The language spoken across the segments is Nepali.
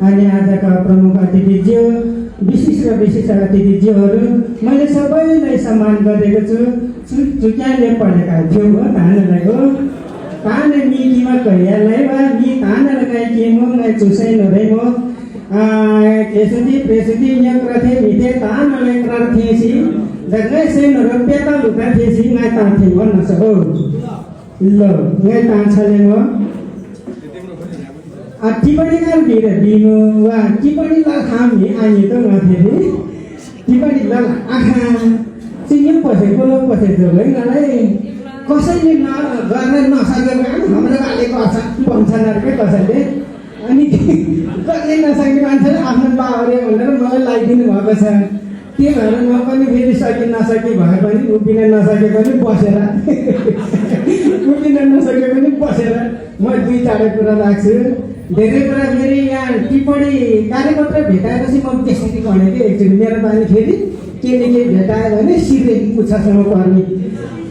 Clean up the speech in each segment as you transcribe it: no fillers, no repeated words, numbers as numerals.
अनि आजका प्रमुख अतिथिज्यू, विशिष्ट अतिथिज्यूहरू, मैले सबैलाई सम्मान गरेको छु। चुक्याले पढेका थियो हो तानलाई हो ताने मिकीमा कहियालाई वा नि तानलाई काई के मो नै चुसै नदै मो केसुदी प्रेसुदी यक्रथे मिथे तानलाई क्रथेसी जग्गै से नरपेता लुका थेसी ngai ताथे भन्न सको ल ngai ताछले म टिप्पणी कर दिनु वा टिप्पणी ल हामी आइ त नथेरी टिप्पणी ल आखा चिन्यो पसेको हैनलाई कसैले गर्न नसकेको हाम्रो बाले गर्छ भन्छन् कसैले अनि गर्ने नसकेको मान्छेले आफ्नो बाबुले भनेर मलाई लगाइदिनु भएको छ। के भएर म पनि फेरि नसके भए पनि उभिन नसके पनि बसेर म दुई चारवटा कुरा राख्छु। धेरै कुरा फेरि यहाँ टिप्पणी कार्यपत्र भेटाएपछि म त्यसरी भनेको एकचोटि मेरो बानी फेरि के भेटायो भने सिधै पुच्छासम्म पर्ने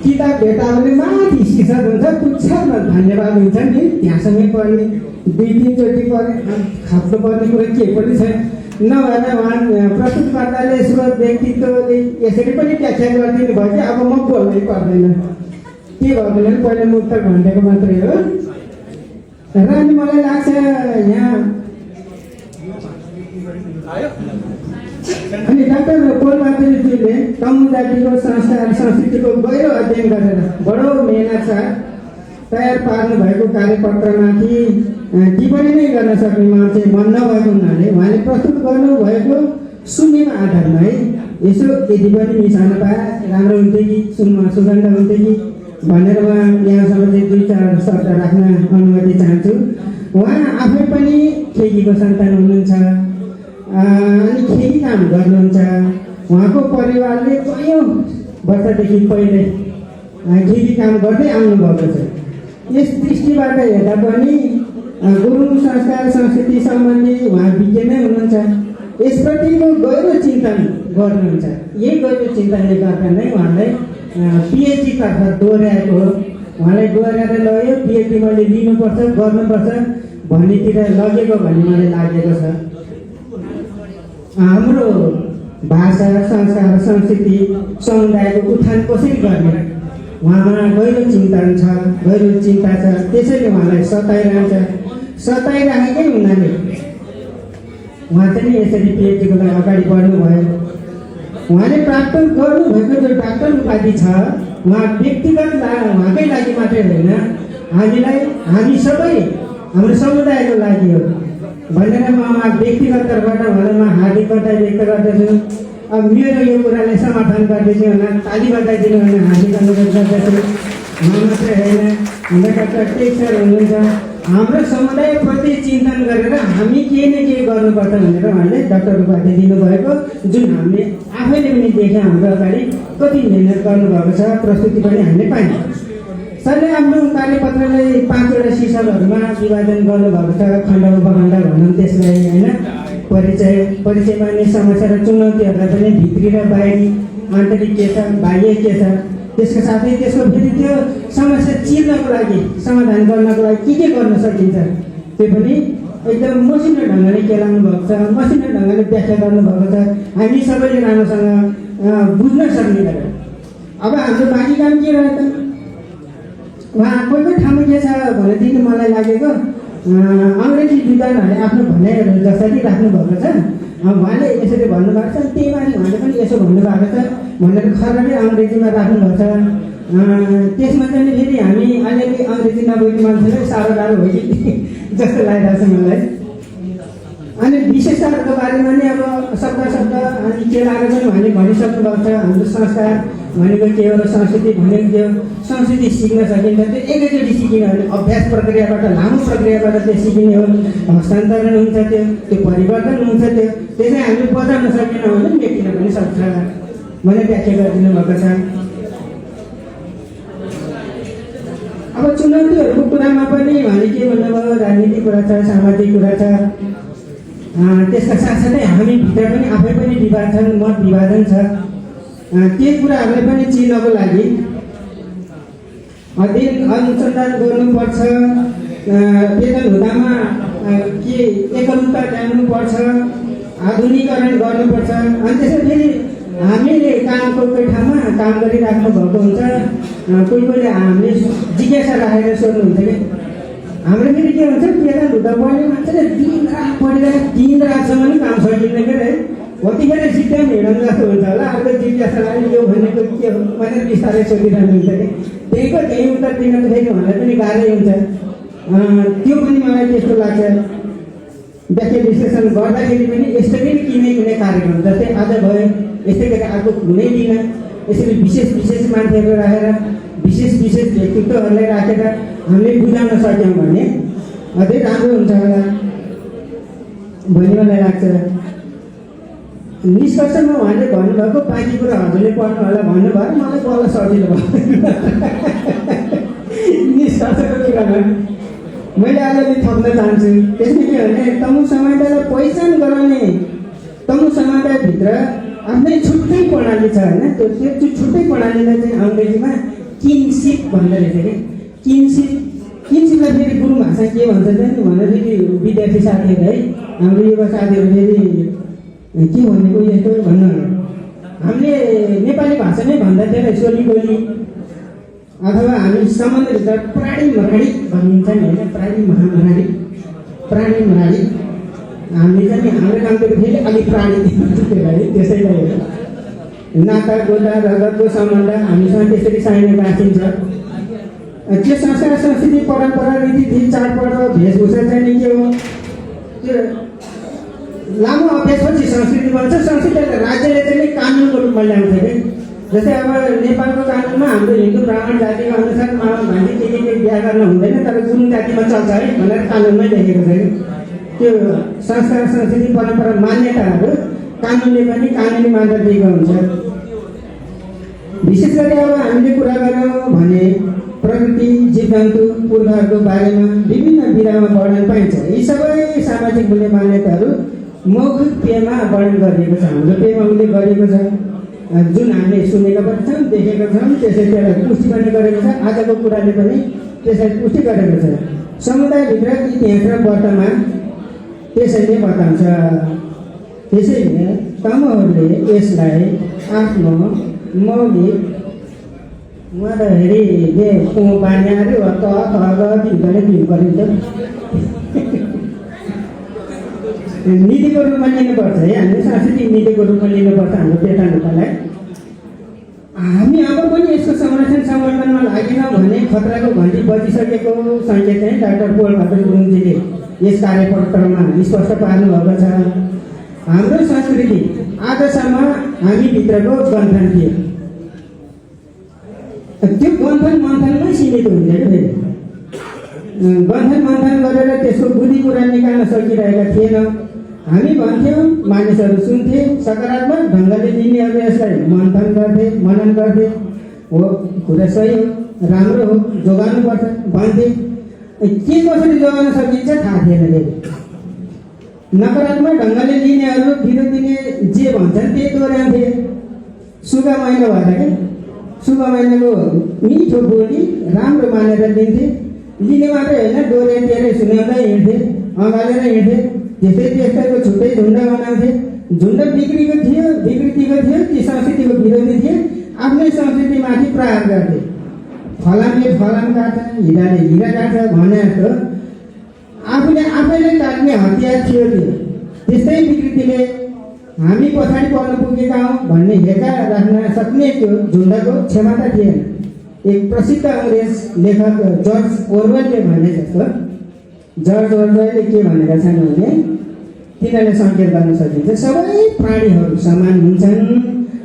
किताब भेटायो भने माथि शीर्षक हुन्छ पुच्छामा धन्यवाद हुन्छ नि त्यहाँसँगै पर्ने दुई तिनचोटि पर्ने खाप्नु पर्ने कुरा के पनि छैन। नभएर उहाँ प्रस्तुतकर्ताले स्रोत व्यक्तित्वले यसरी पनि व्याख्या गरिदिनु भयो कि अब म बोल्नै पर्दैन के भयो भने पहिला मुक्त भनेको मात्रै हो। र अनि मलाई लाग्छ यहाँ अनि डाक्टर पोलबाटुले तमु जातिको संस्कार संस्कृतिको गहिरो अध्ययन गरेर बडो मेहनत छ तयार पार्नु भएको कार्यपत्रमाथि टिप्पणी नै गर्न सक्ने मान्छे मन नभएको हुनाले उहाँले प्रस्तुत गर्नुभएको शून्यमा आधारमा है यसो यदि पनि मिसाउन पाए राम्रो हुन्थ्यो कि सुगन्ध हुन्थ्यो कि भनेर उहाँ यहाँसम्म चाहिँ दुई चार शब्द राख्न अनुमति चाहन्छु। उहाँ आफै पनि खेकीको सन्तान हुनुहुन्छ अनि खेती काम गर्नुहुन्छ। उहाँको परिवारले कयौँ वर्षदेखि पहिले खेती काम गर्दै आउनुभएको छ। यस दृष्टिबाट हेर्दा पनि गुरुङ संस्कार संस्कृति सम्बन्धी उहाँ विज्ञ नै हुनुहुन्छ। यसप्रतिको गहिरो चिन्तन गर्नुहुन्छ। यही गहिरो चिन्तनले गर्दा नै उहाँलाई पिएचडी तर्फ दोहोऱ्याएको हो। उहाँलाई दोहोऱ्याएर लग्यो पिएचडी मैले लिनुपर्छ गर्नुपर्छ भन्नेतिर लगेको भन्ने मलाई लागेको छ। हाम्रो भाषा संस्कार संस्कृति समुदायको उत्थान कसरी गर्ने उहाँमा गहिरो चिन्तन छ गहिरो चिन्ता छ। त्यसैले उहाँलाई सताइराखेकै हुनाले उहाँ चाहिँ यसरी पिएचडीको लागि अगाडि बढ्नुभयो। उहाँले प्राप्त गर्नुभएको जो डाक्टर उपाधि छ उहाँ व्यक्तिगत उहाँकै लागि मात्रै होइन हामी सबै हाम्रो समुदायको लागि हो भनेर म व्यक्तिगत तर्फबाट उहाँलाई म हार्दिक बधाई व्यक्त गर्दछु। अब मेरो यो कुरालाई समर्थन गर्दैछु भने ताली बजाइदिनु भने हार्दिक अनुरोध गर्दछु। म मात्रै होइन हाम्रो डाक्टर टेक सर हुनुहुन्छ। हाम्रो समुदायप्रति चिन्तन गरेर हामी के न के गर्नुपर्छ भनेर उहाँले डाक्टर उपाधि दिनुभएको जुन हामीले आफैले पनि देख्यौँ। हाम्रो अगाडि कति मिहिनेत गर्नुभएको छ प्रस्तुति पनि हामीले पायौँ। सरले आफ्नो कार्यपत्रलाई 5 वटा शीर्षकहरूमा विभाजन गर्नुभएको छ। खण्ड उपखण्ड भनौँ त्यसलाई होइन परिचयमा नै समस्या र चुनौतीहरूलाई पनि भित्री र बाहिरी आन्तरिक के छ बाह्य के छ त्यसको साथै त्यसको फेरि त्यो समस्या चिर्नको लागि समाधान गर्नको लागि के गर्न सकिन्छ त्यो पनि एकदम मसिनो ढङ्गले केलाउनु भएको छ। मसिनो ढङ्गले व्याख्या गर्नुभएको छ हामी सबैले राम्रोसँग बुझ्न सक्ने गरेर। अब हाम्रो बाँकी काम के रह्यो त उहाँ कोही ठाउँमा के छ भनेदेखि मलाई लागेको अङ्ग्रेजी विद्वानहरूले आफ्नो भनाइहरू जसरी राख्नुभएको छ उहाँले यसरी भन्नुभएको छ त्यही माथि उहाँले पनि यसो भन्नुभएको छ भनेर खरले अङ्ग्रेजीमा राख्नुभएको छ। त्यसमा चाहिँ फेरि हामी अलिअलि अङ्ग्रेजी नबुझ्ने मान्छेलाई साह्रो गाह्रो हो कि जस्तो लागिरहेको छ मलाई। अनि विशेषताहरूको बारेमा नि अब शब्द अनि के लागेको पनि उहाँले भनिसक्नु भएको छ। हाम्रो संस्कार भनेको के हो र संस्कृति भनेको के हो संस्कृति सिक्न सकिन्छ त्यो एकैचोटि सिकिने भने अभ्यास प्रक्रियाबाट लामो प्रक्रियाबाट त्यो सिकिने हो हस्तान्तरण हुन्छ त्यो परिवर्तन हुन्छ त्यसै हामीले बचाउन सकेनौँ भने मेटिन पनि सक्छ भने व्याख्या गरिदिनु भएको छ। अब चुनौतीहरूको कुरामा पनि उहाँले के भन्नुभयो राजनीतिक कुरा छ सामाजिक कुरा छ त्यसका साथसाथै हामी भित्र पनि आफै पनि विवाद छन् मत विभाजन छ। त्यही कुराहरूलाई पनि चिन्नको लागि अध्ययन अनुसन्धान गर्नुपर्छ, वेतन हुँदामा के एकरूपता ल्याउनुपर्छ, आधुनिकीकरण गर्नुपर्छ। अनि त्यसै फेरि हामीले कोही ठाउँमा काम गरिराख्नु भएको हुन्छ, कोहीले हामीले जिज्ञासा राखेर सोध्नुहुन्छ कि हाम्रो फेरि के हुन्छ, वेतन हुँदा पढ्ने मान्छेले दिन रात पढिरहेको 3 रातसम्म पनि काम सकिँदैन के है, कतिखेर सिक्दैन हिँड्नु जस्तो हुन्छ होला। अर्को जिज्ञासा लाग्यो यो भनेको के हो भनेर बिस्तारै सोधिरहनु हुन्छ कि त्यहीँको त्यहीँ उत्तर दिन त फेरि भन्दा पनि गाह्रै हुन्छ। त्यो पनि मलाई त्यस्तो लाग्छ। व्याख्या विश्लेषण गर्दाखेरि पनि यस्तै पनि किने कार्यक्रम जस्तै आज भयो, यस्तै गरी अर्को कुनै दिन यसरी विशेष मान्छेहरू राखेर विशेष व्यक्तित्वहरूलाई राखेर हामीले बुझाउन सक्यौँ भने अझै राम्रो हुन्छ होला भन्ने मलाई लाग्छ। निष्कर्षमा उहाँले भन्नुभएको बाँकी कुरा हजुरले पढ्नु होला भन्नुभयो, मलाई बल्ल सजिलो भयो। निष्कर्षको कुरामा मैले अलिअलि थप्न चाहन्छु। त्यसमा के भने तमु समुदायलाई पहिचान गराउने, तमु समुदायभित्र आफ्नै छुट्टै प्रणाली छ होइन। त्यो छुट्टै प्रणालीलाई चाहिँ अङ्ग्रेजीमा किनसिप भन्दो रहेछ कि किनसिपलाई फेरि गुरु भाषा के भन्छ चाहिँ भनेदेखि विद्यार्थी साथीहरू है, हाम्रो युवा साथीहरू फेरि के भनेको यस्तो भन्नु, हामीले नेपाली भाषामै भन्दा थियो सोलीगोली अथवा हामी सम्बन्धभित्र प्राणी मराडी भनिन्छ नि होइन, प्राणी मराडी हामीले चाहिँ हाम्रो कामको फेरि अलिक प्राणी त्यसैलाई नाता गोता रगतको सम्बन्ध हामीसँग त्यसरी साइने राखिन्छ। त्यो संस्कार संस्कृति परम्परा रीतिथिति चाडपर्व वेशभूषा चाहिँ के हो, त्यो लामो अभ्यासपछि संस्कृति बन्छ। संस्कृतिलाई राज्यले चाहिँ कानुनको रूपमा ल्याउँछ कि जस्तै अब नेपालको कानुनमा हाम्रो हिन्दू ब्राह्मण जातिका अनुसार भान्जी के बिहा गर्न हुँदैन, तर गुरुङ जातिमा चल्छ है भनेर कानुनमै लेखेको छ कि त्यो संस्कार संस्कृति परम्परा मान्यताहरू कानुनले पनि कानुनी मान्यता दिएको हुन्छ। विशेष गरी अब हामीले कुरा गऱ्यौँ भने प्रकृति जीवजन्तु पुर्खाहरूको बारेमा विभिन्न विधामा वर्णन पाइन्छ। यी सबै सामाजिक मूल्य मान्यताहरू मौखिक पेयमा वर्णन गरिएको छ, हाम्रो पेयमा उल्लेख गरिएको छ, जुन हामीले सुनेका पनि छौँ, देखेका छौँ। त्यसलाई पुष्टि पनि गरेको छ। आजको कुराले पनि त्यसलाई पुष्टि गरेको छ। समुदायभित्र इतिहास र वर्तमान त्यसैले बताउँछ। त्यसैले तमहरूले यसलाई आफ्नो मौलिक उहाँ त हेरि बान्याहरू नीतिको रूपमा लिनुपर्छ है, हामीले सांस्कृतिक नीतिको रूपमा लिनुपर्छ हाम्रो पेटानुपालाई। हामी अब पनि यसको संरक्षण संवर्धनमा लागेनौँ भने खतराको घन्टी बजिसकेको सङ्केत चाहिँ डाक्टर पोलबहादुर गुरुङजीले यस कार्यपत्रमा स्पष्ट पार्नु भएको छ। हाम्रो संस्कृति आजसम्म हामीभित्रको गन्थन थियो, त्यो गन्थन मन्थनमै सीमित हुन्थ्यो कि फेरि गन्थन मन्थन गरेर त्यसको बुद्धि कुरा निकाल्न सकिरहेका थिएनौँ। हामी भन्थ्यौँ, मानिसहरू सुन्थे, सकारात्मक ढङ्गले लिनेहरू यसलाई मन्थन गर्थे, मनन गर्थे, हो कुरा सही हो, राम्रो हो, जोगाउनुपर्छ भन्थे। के कसरी जोगाउन सकिन्छ थाहा थिएन। फेरि नकारात्मक ढङ्गले लिनेहरू विरोधीले जे भन्छन् त्यही दोहोऱ्याउँथे। सुगा महिना भएर क्या सुगा महिनाको मिठो बोली राम्रो मानेर लिन्थे, लिने मात्रै होइन दोहोऱ्याएर सुनाउँदै हिँड्थे, अँगालेर हिँड्थे। त्यस्तैको छुट्टै झुन्ड बनाउँथे। झुन्ड विकृतिको थियो, ती संस्कृतिको विरोधी थिए, आफ्नै संस्कृतिमाथि प्रहार गर्थे। फलामले फलाम काट्छ, हिराले हिरा काट्छ भने जस्तो आफैले काट्ने हतियार थियो त्यो। त्यस्तै विकृतिले हामी पछाडि पर्न पुगेका हौँ भन्ने हेका राख्न सक्ने त्यो झुन्डको क्षमता थिएन। एक प्रसिद्ध अङ्ग्रेज लेखक जर्ज ओरवेलले भने जस्तो, जर्ज ओरवेलले के भनेका छन् भने तिनीहरूले सङ्केत गर्न सकिन्छ सबै प्राणीहरू समान हुन्छन्,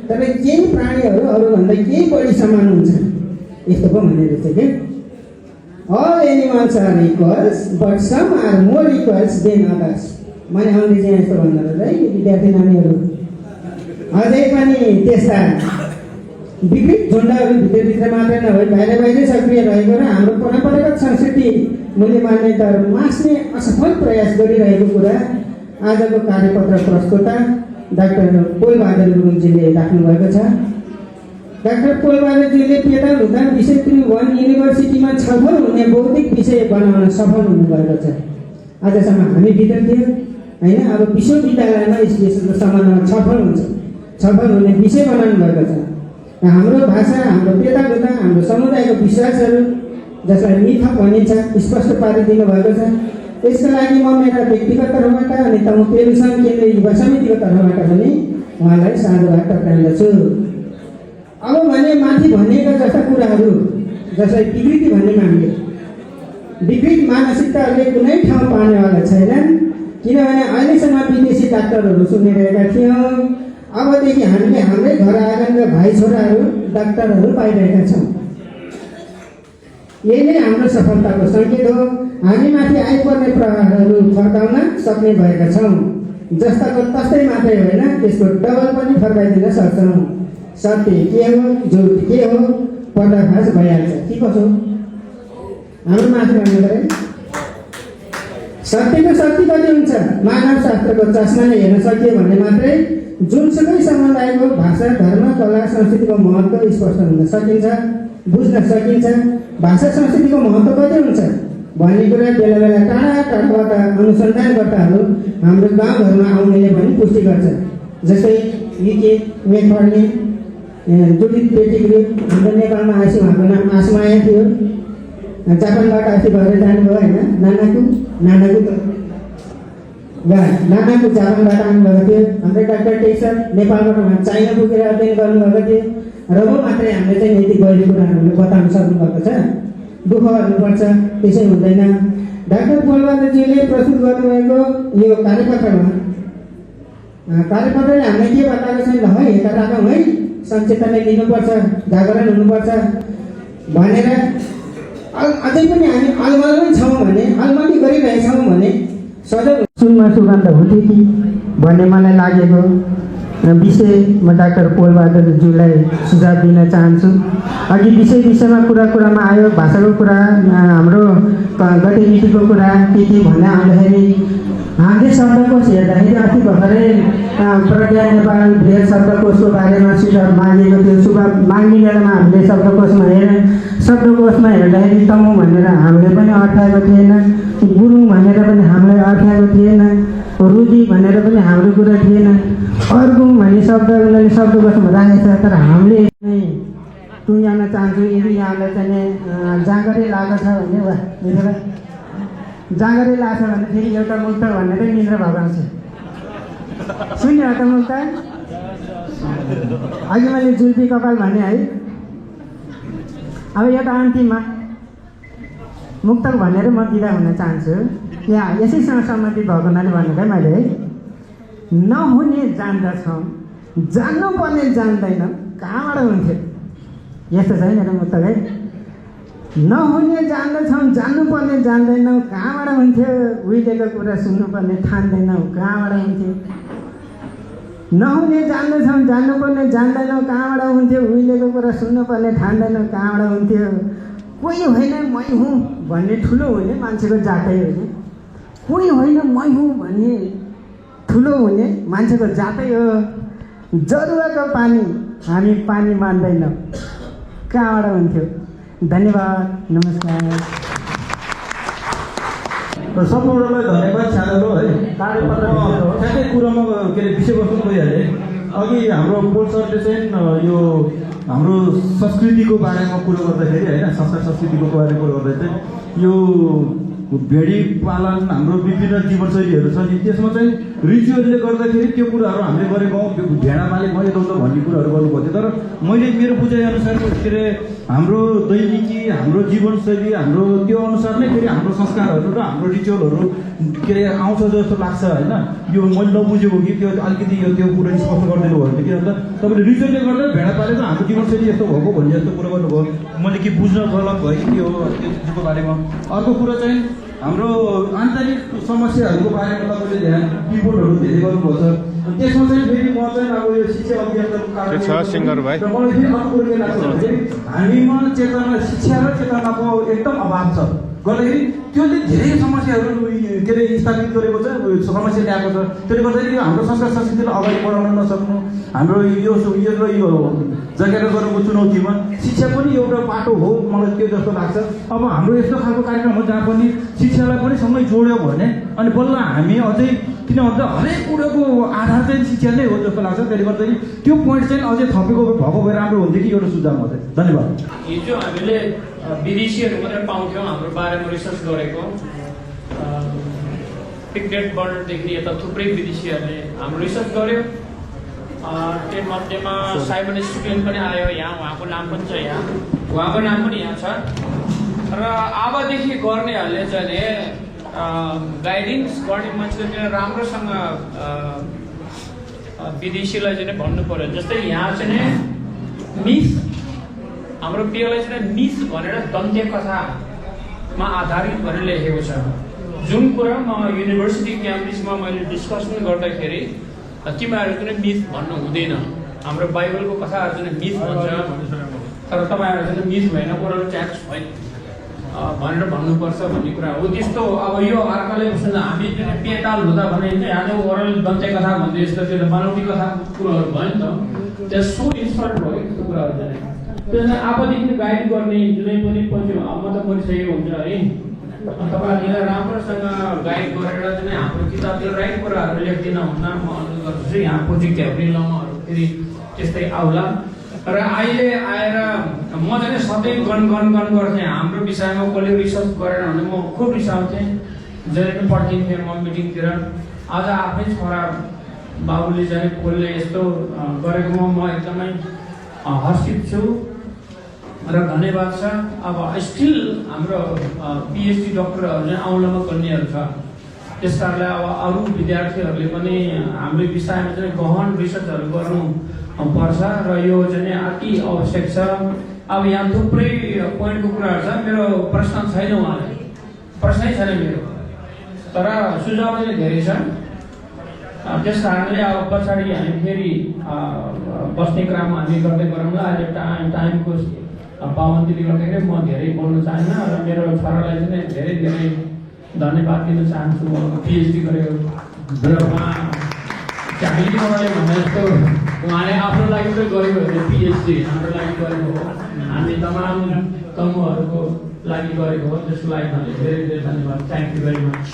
तर केही प्राणीहरू अरूभन्दा केही बढी समान हुन्छन्। यस्तो पो भन्ने रहेछ कि all animals are equals but some are more equals than others। मैले अङ्ग्रेजी यस्तो भन्नु रहेछ है विद्यार्थी नानीहरू। अझै पनि त्यस्ता विकृत झुन्डहरू भित्रभित्र मात्रै नभई बाहिर सक्रिय रहेको र हाम्रो परम्परागत संस्कृति मूल्य मान्यताहरू मास्ने असफल प्रयास गरिरहेको कुरा आजको कार्यपत्र प्रस्तोता डाक्टर पोलबहादुर गुरुङजीले राख्नुभएको छ। डाक्टर पोलबहादुरजीले पेटा हुँदा विषय 1 युनिभर्सिटीमा छलफल हुने बौद्धिक विषय बनाउन सफल हुनुभएको छ। आजसम्म हामी भित्र थियो होइन, अब विश्वविद्यालयमा यस विषयको सम्बन्धमा छलफल हुन्छ, छलफल हुने विषय बनाउनु भएको छ। हाम्रो भाषा, हाम्रो पेटागुता, हाम्रो समुदायको विश्वासहरू जसलाई मिथ भनिन्छ स्पष्ट पारिदिनु भएको छ। यसको लागि म मेरा व्यक्तिगत तर्फबाट अनि तमु पेरुसन केन्द्रीय युवा समितिको तर्फबाट पनि उहाँलाई साधुवाद टक्राउँदछु। अब भने माथि भनेका जस्ता कुराहरू जसलाई विकृति भन्ने हामीले विकृत मानसिकताहरूले कुनै ठाउँ पार्नेवाला छैनन्, किनभने अहिलेसम्म विदेशी डाक्टरहरू सुनिरहेका थियौँ। अबदेखि हामीले हाम्रै घर आँगनका भाइ छोराहरू डाक्टरहरू पाइरहेका छौँ। यही नै हाम्रो सफलताको सङ्केत हो। हामी माथि आइपर्ने प्रभावहरू फर्काउन सक्ने भएका छौँ। जस्ताको तस्तै मात्रै होइन, त्यसको डबल पनि फर्काइदिन सक्छौँ। सत्य के हो, झुट के हो, पर्दाफास भइहाल्छ। के कसो हाम्रो माथि भन्नु पऱ्यो। सत्यको शक्ति कति हुन्छ? मानव शास्त्रको चस्माले हेर्न सकियो भने मात्रै जुनसुकै समुदायको भाषा, धर्म, कला, संस्कृतिको महत्त्व स्पष्ट हुन सकिन्छ, बुझ्न सकिन्छ। भाषा संस्कृतिको महत्त्व कति हुन्छ भन्ने कुरा बेला बेला टाढा टाढाबाट अनुसन्धानकर्ताहरू हाम्रो गाउँघरमा आउनेले पनि पुष्टि गर्छ। जस्तै युके मेथडले जुडिथ पेटिग्रू हाम्रो नेपालमा आएपछि उहाँको नाम आसमाया थियो। जापानबाट अस्ति भएर जानुभयो होइन, नानाकु जापानबाट आउनुभएको थियो। हाम्रो डाक्टर टेक्सर नेपालबाट उहाँ चाइना पुगेर अध्ययन गर्नुभएको थियो। र म मात्रै हामीले चाहिँ यति गहिरो कुराहरू बताउन सक्नुभएको छ। दुःख गर्नुपर्छ, त्यसै हुँदैन। डाक्टर पोलबहादुरजीले प्रस्तुत गर्नुभएको यो कार्यपत्रले हामीले के बताएको छैन है, यता राखौँ है, सचेतना लिनुपर्छ, जागरण हुनुपर्छ भनेर अझै पनि हामी अलमलमै छौँ भने, अलमली गरिरहेछौँ भने सधैँ सुनमा सुगन्ध हुन्थ्यो कि भन्ने मलाई लागेको विषय म डाक्टर पोलबहादुरज्यूलाई सुझाव दिन चाहन्छु। अघि विषयमा कुरामा आयो, भाषाको कुरा, हाम्रो गतिविधिको कुरा के भन्ने आउँदाखेरि हामीले शब्दकोश हेर्दाखेरि अस्ति भर्खरै प्रज्ञा नेपाल बृहत शब्दकोशको बारेमा सुझाव मागेको थियो। सुझाव माग्ने बेलामा हामीले शब्दकोशमा हेर्दाखेरि तमु भनेर हामीले पनि अर्थाएको थिएन, गुरुङ भनेर पनि हामीले अर्थाएको थिएन, रुदी भनेर पनि हाम्रो कुरा थिएन, अर्गुङ भन्ने शब्द उनीहरूले शब्दकोशमा राखेको छ। तर हामीले नै टुङ्ग्याउन चाहन्छु। यदि यहाँलाई चाहिँ जाँगरै लागेको छ भने वा बुझेर जाँगरै लाग्छ भने फेरि एउटा मुक्त भनेरै निन्द्रा भगाउँछ। सुन्यो एउटा मुक्त अघि मैले जुल्फी कपाल भने है। अब एउटा अन्तिममा मुक्तक भनेर म बिदा हुन चाहन्छु। यहाँ यसैसँग सम्बन्धित भएको हुनाले भनेको मैले है, नहुने जान्दछौँ, जान्नुपर्ने जान्दैनौँ, कहाँबाट हुन्थ्यो? यस्तो छ है मेरो मुक्तक है। नहुने जान्दछौँ, जान्नुपर्ने जान्दैनौँ, कहाँबाट हुन्थ्यो? उहिलेको कुरा सुन्नुपर्ने ठान्दैनौँ, कहाँबाट हुन्थ्यो? नहुने जान्दछौँ, जान्नुपर्ने जान्दैनौँ, कहाँबाट हुन्थ्यो? उहिलेको कुरा सुन्नुपर्ने ठान्दैनौँ, कहाँबाट हुन्थ्यो? कोही होइन मै हुँ भन्ने ठुलो हुने मान्छेको जातै हो। कोही होइन मै हुँ भन्ने ठुलो हुने मान्छेको जातै हो। जरुवाको पानी हामी पानी मान्दैनौँ, कहाँबाट हुन्थ्यो? धन्यवाद, नमस्कार। सम्पूर्णलाई धन्यवाद छानेको है। ठ्याक्कै कुरोमा के अरे विषयवस्तु भइहाले। अघि हाम्रो पोल सरले चाहिँ यो हाम्रो संस्कृतिको बारेमा कुरो गर्दाखेरि होइन, संस्कृतिको बारेमा कुरो गर्दा चाहिँ यो भेडी पालन हाम्रो विभिन्न जीवनशैलीहरू छ नि, त्यसमा चाहिँ रिचुअलले गर्दाखेरि त्यो कुराहरू हामीले गरेको भेडा पालेको यता उता भन्ने कुराहरू गर्नुभएको थियो। तर मैले मेरो बुझाइअनुसार के अरे हाम्रो दैनिकी, हाम्रो जीवनशैली, हाम्रो त्यो अनुसार नै फेरि हाम्रो संस्कारहरू र हाम्रो रिचुअलहरू के अरे आउँछ जस्तो लाग्छ होइन। यो मैले नबुझेको कि त्यो अलिकति त्यो कुरा स्पष्ट गरिदिनु भयो भने, किन भन्दा तपाईँले रिचुअलले गर्दा भेडा पालेको हाम्रो जीवनशैली यस्तो भएको भन्ने जस्तो कुरा गर्नुभयो। मैले के बुझ्न गलत भयो कि के हो त्यसको बारेमा। अर्को कुरा चाहिँ हाम्रो आन्तरिक समस्याहरूको बारेमा तपाईँले ध्यान रिपोर्टहरू धेरै गर्नुभएको छ। त्यसमा चाहिँ फेरि म चाहिँ अब यो शिक्षा अभियानको कारणले मलाई फेरि अर्को कुरो के लाग्छ भने हामीमा चेतना, शिक्षा र चेतनाको एकदम अभाव छ। गर्दाखेरि त्यसले धेरै समस्याहरू के अरे स्थापित गरेको छ, समस्या ल्याएको छ। त्यसले गर्दाखेरि हाम्रो संस्कार संस्कृतिलाई अगाडि बढाउन नसक्नु, हाम्रो यो जग्गामा गरेको चुनौतीमा शिक्षा पनि एउटा बाटो हो मलाई त्यो जस्तो लाग्छ। अब हाम्रो यस्तो खालको कार्यक्रम हो जहाँ पनि शिक्षालाई पनि सँगै जोड्यो भने अनि बल्ल हामी अझै, किन भन्दा हरेक कुरोको आधार चाहिँ शिक्षा नै हो जस्तो लाग्छ। त्यसले गर्दाखेरि त्यो पोइन्ट चाहिँ अझै थपेको भएको भए राम्रो हुन्थ्यो कि एउटा सुझाव मात्रै। धन्यवाद। हिजो हामीले विदेशीहरू मात्रै पाउँथ्यौँ हाम्रो बारेमा रिसर्च गरेको, पिगडेट बर्डरदेखि यता थुप्रै विदेशीहरूले हाम्रो रिसर्च गर्यो। त्यो मध्येमा साइमन स्टुडेन्ट पनि आयो यहाँ, उहाँको नाम पनि छ यहाँ, उहाँको नाम पनि यहाँ छ। र अबदेखि गर्नेहरूले चाहिँ गाइडेन्स गर्ने मान्छेले चाहिँ राम्रोसँग विदेशीलाई चाहिँ भन्नु पर्यो। जस्तै यहाँ चाहिँ मिस, हाम्रो पेलाई चाहिँ मिस भनेर दन्त्य कथामा आधारित भनेर लेखेको छ। जुन कुरा म युनिभर्सिटी क्याम्पसमा मैले डिस्कसन गर्दाखेरि तिमीहरू चाहिँ मिस भन्नु हुँदैन, हाम्रो बाइबलको कथाहरू चाहिँ मिस भन्छ, तर तपाईँहरू चाहिँ मिस भएन, ओरल ट्याक्स भयो भनेर भन्नुपर्छ भन्ने कुरा हो। त्यस्तो अब यो अर्काले हामी चाहिँ पेटाल हुँदा भने चाहिँ आज ओरल दन्त्य कथा भन्दै यस्तो त्यो बनाउटी कथा कुरोहरू भयो नि त, त्यहाँ सो इन्सल्ट भयो त्यस्तो कुराहरू चाहिँ। त्यसमा आफूदेखि गाइड गर्ने जुनै पनि पछि म त मरिसकेको हुन्छ है, तपाईँहरूले राम्रोसँग गाइड गरेर चाहिँ हाम्रो किताबले राइट कुराहरू लेख्दिन हुन्न म अनुरोध गर्छु। यहाँ प्रोजेक्ट हेर्ने लमाहरू फेरि त्यस्तै आउला। र अहिले आएर म चाहिँ सधैँ गन गर्थेँ हाम्रो विषयमा, कसले रिसर्च गरेर भने म खुब रिसाउँथेँ। जहिले पनि पढ्दिन्थेँ म मिटिङतिर। आज आफ्नै छोरा बाबुले चाहिँ कसले यस्तो गरेकोमा म एकदमै हर्षित छु र धन्यवाद छ। अब स्टिल हाम्रो पिएचडी डक्टरहरू चाहिँ औँलामा गर्नेहरू छ, त्यस कारणले अब अरू विद्यार्थीहरूले पनि हाम्रो विषयमा चाहिँ गहन रिसर्चहरू गर्नु पर्छ र यो चाहिँ अति आवश्यक छ। अब यहाँ थुप्रै पोइन्टको कुराहरू छ, मेरो प्रश्न छैन, उहाँलाई प्रश्नै छैन मेरो, तर सुझाव चाहिँ धेरै छ। त्यस कारणले अब पछाडि हामी फेरि बस्ने क्रम हामी गर्दै गरौँला। अहिले टाइमको पाबन्दीले गर्दाखेरि म धेरै बोल्न चाहन्न र मेरो छोरालाई चाहिँ धेरै धेरै धन्यवाद दिन चाहन्छु। पिएचडी गरेको उहाँ हामीले उहाँले भने जस्तो उहाँले आफ्नो लागि पनि गरेको हो, पिएचडी हाम्रो लागि गरेको हो, हामी तमाम तमुहरूको लागि गरेको हो, त्यसको लागि उहाँले धेरै धेरै धन्यवाद। Thank you very much.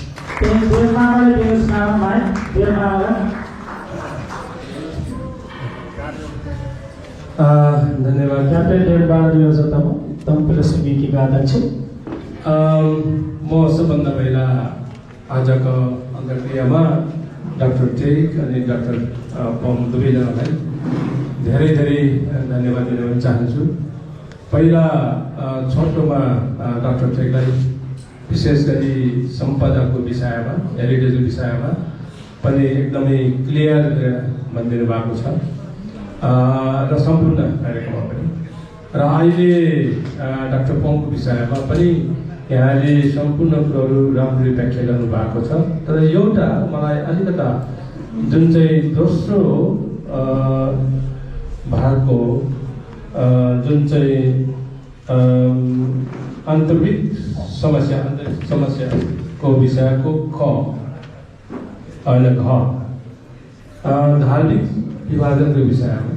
धन्यवाद। क्याप्टेन डेढबार 2017 तम्पुलस विकिका अध्यक्ष। म सबभन्दा पहिला आजको अन्तर्क्रियामा डाक्टर टेक अनि डाक्टर पम दुवैजनालाई धेरै धेरै धन्यवाद दिन चाहन्छु। पहिला छोटोमा डाक्टर टेकलाई विशेष गरी सम्पदाको विषयमा, हेरिटेजको विषयमा पनि एकदमै क्लियर भनिदिनु भएको छ र सम्पूर्ण कार्यक्रममा पनि। र अहिले डाक्टर पङको विषयमा पनि यहाँले सम्पूर्ण कुरोहरू राम्ररी व्याख्या गर्नुभएको छ। तर एउटा मलाई अलिकता जुन चाहिँ दोस्रो भारतको जुन चाहिँ आन्तरिक समस्याको विषयको धार्मिक विभाजनको विषयमा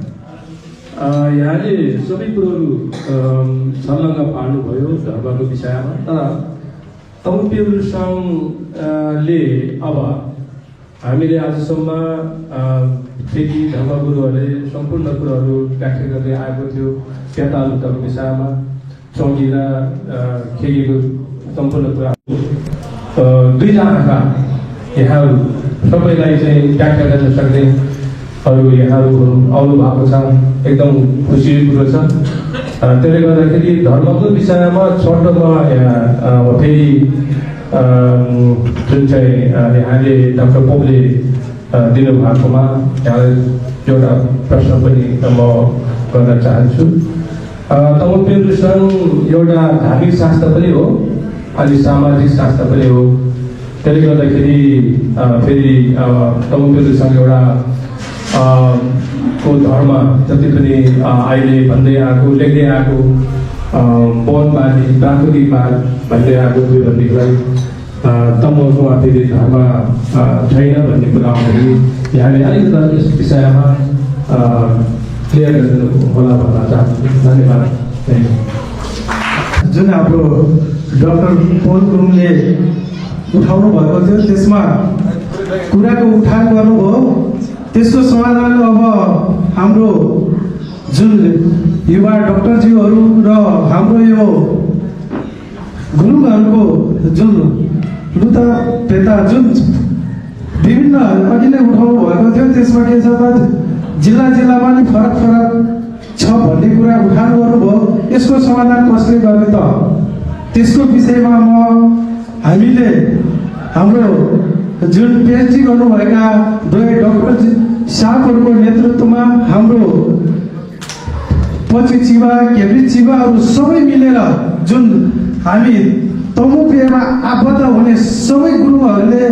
यहाँले सबै कुरोहरू छर्लङ्ग पार्नुभयो धर्मको विषयमा। तर तम्पेल सङ्घले अब हामीले आजसम्म फेरि धर्मगुरुहरूले सम्पूर्ण कुरोहरू व्याख्या गर्दै आएको थियो, पेतालुताको विषयमा चौकी र खेगीको सम्पूर्ण कुराहरू दुईजनाका यहाँहरू सबैलाई चाहिँ व्याख्या गर्न सक्ने अरू यहाँहरू आउनु भएको छ, एकदम खुसीको कुरो छ। त्यसले गर्दाखेरि धर्मको विषयमा छोटोमा फेरि जुन चाहिँ यहाँले डाक्टर पोपले दिनुभएकोमा यहाँलाई एउटा प्रश्न पनि म गर्न चाहन्छु। तमोपेल सङ्घ एउटा धार्मिक शास्त्र पनि हो अनि सामाजिक शास्त्र पनि हो। त्यसले गर्दाखेरि फेरि तमोपेल सङ्घ एउटा को धर्म जति पनि अहिले भन्दै आएको, लेख्दै आएको वनवादी प्राकृतिकवाद भन्दै आएको थियो भन्ने कुरा तमोमा फेरि धर्म छैन भन्ने कुरा आउँदाखेरि यहाँले अलिकति यस विषयमा क्लियर गरिदिनु होला भन्न चाहन्छु। धन्यवाद। जुन हाम्रो डाक्टर पोल गुरुङले उठाउनु भएको थियो त्यसमा कुराको उठान गर्नुभयो, त्यसको समाधान अब हाम्रो जुन युवा डाक्टरज्यूहरू र हाम्रो यो गुरुङहरूको जुन लुता पेता जुन विभिन्न अघि नै उठाउनु भएको थियो त्यसमा के छ त जिल्लामा नि फरक छ भन्ने कुरा उठान गर्नुभयो। यसको समाधान कसले गर्ने त त्यसको विषयमा हामीले हाम्रो जुन पिएचडी गर्नुभएका दुवै डाक्टर साहबहरूको नेतृत्वमा हाम्रो पछि चिवा केन्द्रित चिवाहरू सबै मिलेर जुन हामी तमुपेमा आबद्ध हुने सबै गुरुहरूले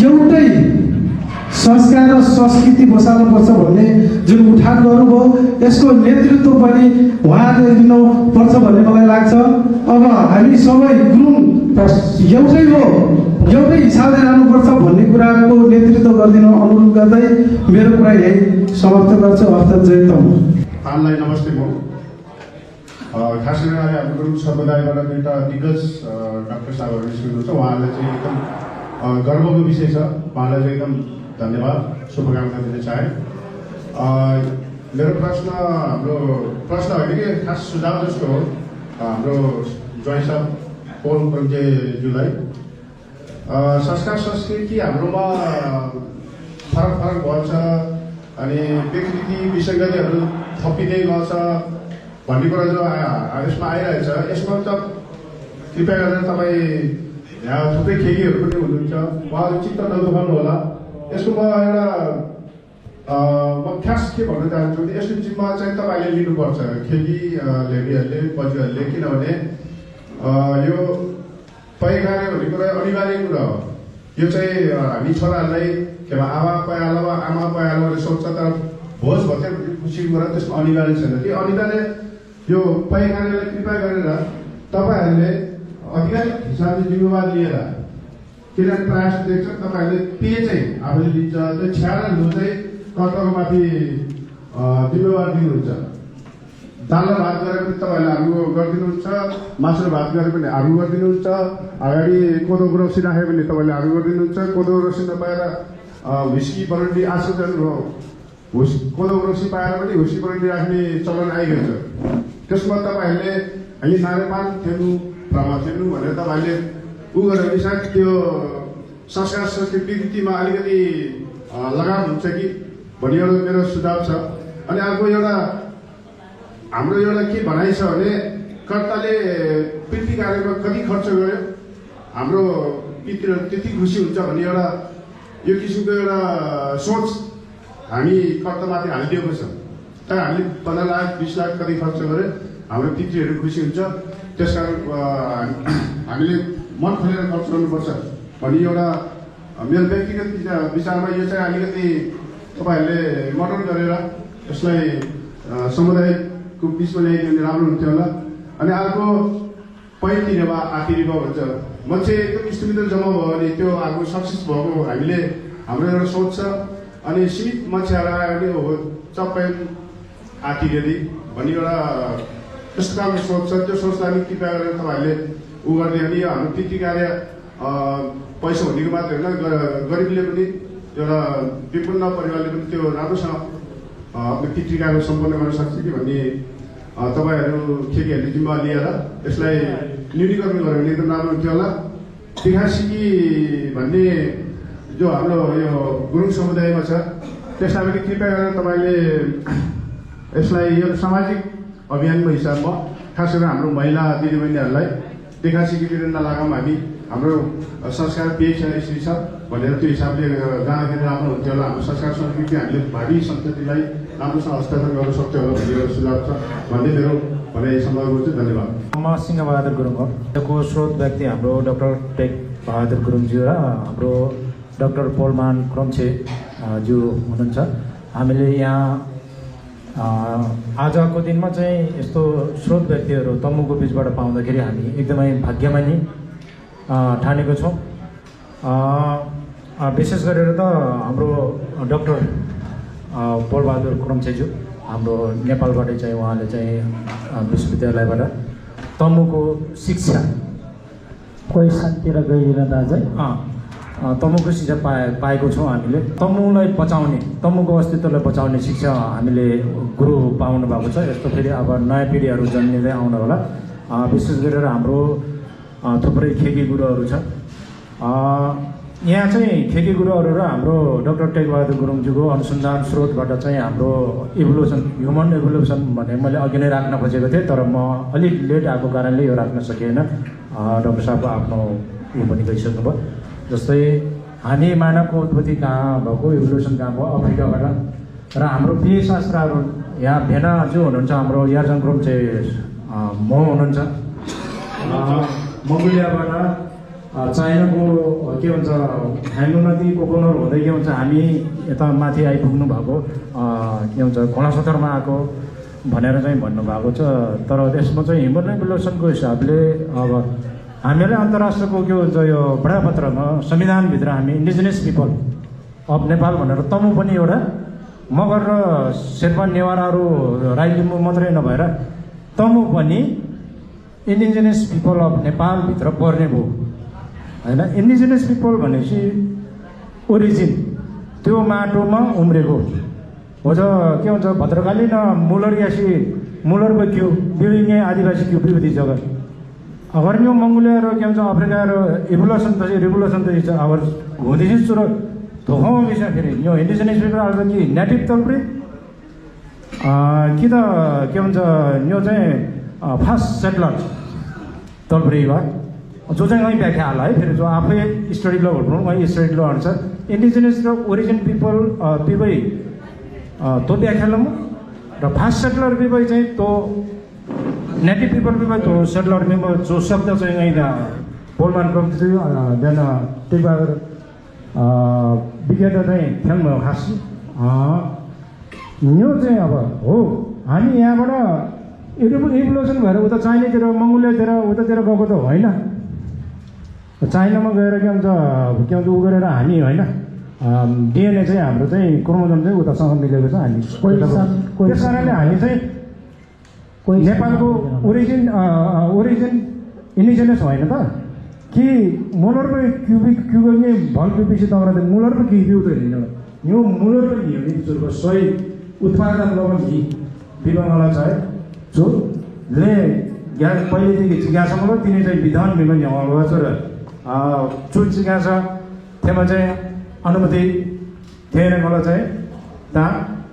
एउटै संस्कार र संस्कृति बसाल्नुपर्छ भन्ने जुन उठान गर्नुभयो, यसको नेतृत्व पनि उहाँले लिनुपर्छ भन्ने मलाई लाग्छ। अब हामी सबै गुरुङ एउटै हो, एउटै हिसाबले जानुपर्छ भन्ने कुराको नेतृत्व गरिदिनु अनुरोध गर्दै मेरो कुरा यही समाप्त गर्छु। अर्थात् जय तमु। हाललाई नमस्ते। म खास गरेर हाम्रो गुरुङ समुदायबाट दुईवटा दिग्गज डाक्टर साहबहरू निस्किनुहुन्छ। उहाँहरूलाई चाहिँ एकदम गर्वको विषय छ। उहाँलाई चाहिँ एकदम धन्यवाद, शुभकामना दिन चाहे। मेरो हाम्रो प्रश्न होइन कि खास सुझाव जस्तो हो हाम्रो जोइ साहब पोल गुरुङज्यूलाई। संस्कार संस्कृति हाम्रोमा फरक भन्छ अनि विकृति विसङ्गतिहरू थपिँदै गछ भन्ने कुरा जो यसमा आइरहेछ, यसमा त कृपया गरेर तपाईँ यहाँ थुप्रै खेलीहरू पनि हुनुहुन्छ, उहाँहरू चित्त नदुखाउनु होला। यसको म खास के भन्न चाहन्छु भने यसको जिम्मा चाहिँ तपाईँले लिनुपर्छ, खेली लेडीहरूले बजुहरूले, किनभने यो पैखाने भन्ने कुरा अनिवार्य कुरा हो। यो चाहिँ हामी छोराहरूलाई के भन्छ आमा पयालो सोच्छ, तर भोज भत्ते खुसीको कुरा त्यसमा अनिवार्य छैन। त्यो अनिवार्य यो पैखानेलाई कृपया गरेर तपाईँहरूले आधिकारिक हिसाबले जिम्मेवार लिएर, किनभने प्रायः जस्तो देख्छ तपाईँहरूले पे चाहिँ आफूले लिन्छ, त्यो छ्याएर लु चाहिँ कर्तव्यमाथि जिम्मेवार दिनुहुन्छ। दाल र भात गरेर पनि तपाईँहरूले आलु गरिदिनुहुन्छ, मासु र भात गरेर पनि आलु गरिदिनुहुन्छ, अगाडि कोदो रौसी राख्यो भने तपाईँले आलु गरिदिनुहुन्छ। कोदो रौसी नपाएर हुस्की बरन्डी आजकल कोदो रौसी पाएर पनि हुस्की बरन्डी राख्ने चलन आइगएको छ। त्यसमा तपाईँहरूले अहिले नारेपान थेल्नु भनेर तपाईँहरूले गरेर पनि सायद त्यो संस्कार संस्कृति विकृतिमा अलिकति लगाम हुन्छ कि भन्ने एउटा मेरो सुझाव छ। अनि अर्को एउटा हाम्रो एउटा के भनाइ छ भने कर्ताले पृथ्वी कार्यमा कति खर्च गर्यो, हाम्रो पितृहरू त्यति खुसी हुन्छ भन्ने एउटा यो किसिमको एउटा सोच हामी कर्तामाथि हालिदिएको छ। तर हामीले 15 लाख 20 लाख कति खर्च गर्यो, हाम्रो पितृहरू खुसी हुन्छ, त्यसकारण हामीले मन खोलेर खर्च गर्नुपर्छ भन्ने एउटा मेरो व्यक्तिगत विचारमा यो चाहिँ अलिकति तपाईँहरूले मर्डन गरेर यसलाई समुदायको बिचमा ल्याइदियो भने राम्रो हुन्थ्यो होला। अनि अर्को पैतिर वा आखिरी भन्छ मान्छे एकदम इष्टमित्र जम्मा भयो भने त्यो अर्को सक्सेस भएको हामीले हाम्रो एउटा सोच छ। अनि सीमित मान्छेहरू आयो भने हो चप्पै आखिरी भन्ने एउटा त्यस्तो खालको सोच छ। त्यो सोचलाई पनि कृपया गरेर तपाईँहरूले उ गरिदियो भने हाम्रो पितृ कार्य पैसा हुनेको मात्र होइन, गरिबले पनि एउटा विपन्न परिवारले पनि त्यो राम्रोसँग आफ्नो पितृ कार्य सम्पन्न गर्न सक्छ कि भन्ने तपाईँहरू खेकीहरूले जिम्मा लिएर यसलाई न्यूनीकरण गऱ्यो भने एकदम राम्रो हुन्थ्यो होला। तिखासिकी भन्ने जो हाम्रो यो गुरुङ समुदायमा छ त्यसलाई पनि कृपया गरेर तपाईँले यसलाई यो सामाजिक अभियानको हिसाबमा खास गरेर हाम्रो महिला दिदीबहिनीहरूलाई देखासिकीतिर नलागौँ, हामी हाम्रो संस्कार पेज यसरी छ भनेर त्यो हिसाबले जाँदाखेरि राम्रो हुन्थ्यो होला। हाम्रो संस्कार संस्कृति हामीले भावी सन्ततिलाई राम्रोसँग हस्तान्तरण गर्न सक्थ्यो होला भन्ने एउटा सुझाव छ भन्ने मेरो भनाइ सम्भव गर्छु। धन्यवाद। म सिंहबहादुर गुरुङ हो। यसको स्रोत व्यक्ति हाम्रो डाक्टर टेक बहादुर गुरुङज्यू र हाम्रो डाक्टर पोलमान क्रम्छे ज्यू हुनुहुन्छ। हामीले यहाँ आजको दिनमा चाहिँ यस्तो स्रोत व्यक्तिहरू तमुको बिचबाट पाउँदाखेरि हामी एकदमै भाग्यमानी ठानेको छौँ। विशेष गरेर त हाम्रो डाक्टर पोलबहादुर कुरुम्छेज्यू हाम्रो नेपालबाटै चाहिँ उहाँले चाहिँ विश्वविद्यालयबाट तमुको शिक्षा कोही सानतिर गइरहँदा दाजु तमुको शिक्षा पाएको छौँ हामीले। तमुलाई बचाउने, तमुको अस्तित्वलाई बचाउने शिक्षा हामीले गुरु पाउनु भएको छ। यस्तो फेरि अब नयाँ पिँढीहरू जन्मिँदै आउनु होला। विशेष गरेर हाम्रो थुप्रै खेकी गुरुहरू छ। यहाँ चाहिँ खेकी गुरुहरू र हाम्रो डाक्टर टेकबहादुर गुरुङज्यूको अनुसन्धान स्रोतबाट चाहिँ हाम्रो इभोल्युसन, ह्युमन इभोल्युसन भने मैले अघि नै राख्न खोजेको थिएँ, तर म अलिक लेट आएको कारणले यो राख्न सकिएन। डाक्टर साहब आफ्नो यो पनि गइसक्नुभयो। जस्तै हामी मानवको उत्पत्ति कहाँ भएको, इभोल्युसन कहाँ भयो, अफ्रिकाबाट। र हाम्रो पेय शास्त्रहरू यहाँ भेना जो हुनुहुन्छ हाम्रो यार्जन ग्रुम्चे मो हुनुहुन्छ, मङ्गोलियाबाट चाइनाको के भन्छ ह्याङ्गु नदी कोकोनर हुँदै के भन्छ हामी यता माथि आइपुग्नु भएको के भन्छ घोडासोत्तरमा आएको भनेर चाहिँ भन्नुभएको छ। तर त्यसमा चाहिँ ह्युमन इभोल्युसनको हिसाबले अब हामीले अन्तर्राष्ट्रको के भन्छ यो बडापत्रमा संविधानभित्र हामी इन्डिजिनियस पिपल अफ नेपाल भनेर तमु पनि एउटा मगर र शेर्पा नेवाराहरू राई लिम्बू मात्रै नभएर तमु पनि इन्डिजिनियस पिपल अफ नेपालभित्र पर्ने भयो होइन। इन्डिजिनियस पिपल भनेपछि ओरिजिन त्यो माटोमा उम्रेको हो। के भन्छ भद्रकाली न मुलर यासी मुलर क्यू विभिन्न आदिवासी क्यू विविधि जगत अगर यो मङ्गोलिया र के भन्छ अफ्रिका र इभोल्युसन त रिभोल्युसन त अब हुँदैछ सुरु धोकामा मिल्छ। फेरि यो इन्डिजिनियस पिपल आएर कि नेटिभ तल्प्रे कि त के भन्छ यो चाहिँ फास्ट सेटलर तल्प्रे जो चाहिँ वहीँ व्याख्या होला है। फेरि जो आफै स्टडी ल भनौँ वहीँ स्टडी ल अनुसार इन्डिजिनियस र ओरिजिन पिपल पिबै तो व्याख्या ल र फास्ट सेटलर पिबै चाहिँ तो नेटिभ पिपल पिबै तो सेटलर पिपल जो शब्द चाहिँ यहीँ पोलमान क्रमजी देन टेकबहादुर विज्ञता चाहिँ थ्याङ भयो खास यो चाहिँ अब हो। हामी यहाँबाट इभोल्युसन भएर उता चाइनातिर मङ्गोलियातिर उतातिर गएको त होइन। चाइनामा गएर के भन्छ उ गरेर हामी होइन डिएनए चाहिँ हाम्रो चाहिँ क्रोमोजोम चाहिँ उतासँग मिलेको छ। हामी त्यस कारणले हामी चाहिँ नेपालको ओरिजिन इन्डिजिनियस होइन त कि मुलर पे क्यूबिक क्यूबिक भल पिपछि तपाईँ मुलर पे क्यू त हिँड्नु यो मुलर पे घी हो सही उत्पादन लगन घी विभागलाई छ है जो ले ग्यास पहिलेदेखि जिज्ञासामा तिनी चाहिँ विधान विभाग ल्याउनु छ र चुन जिज्ञासा त्यसमा चाहिँ अनुमति थिएन मलाई चाहिँ ता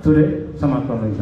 तुरे समाप्त हुन्छ।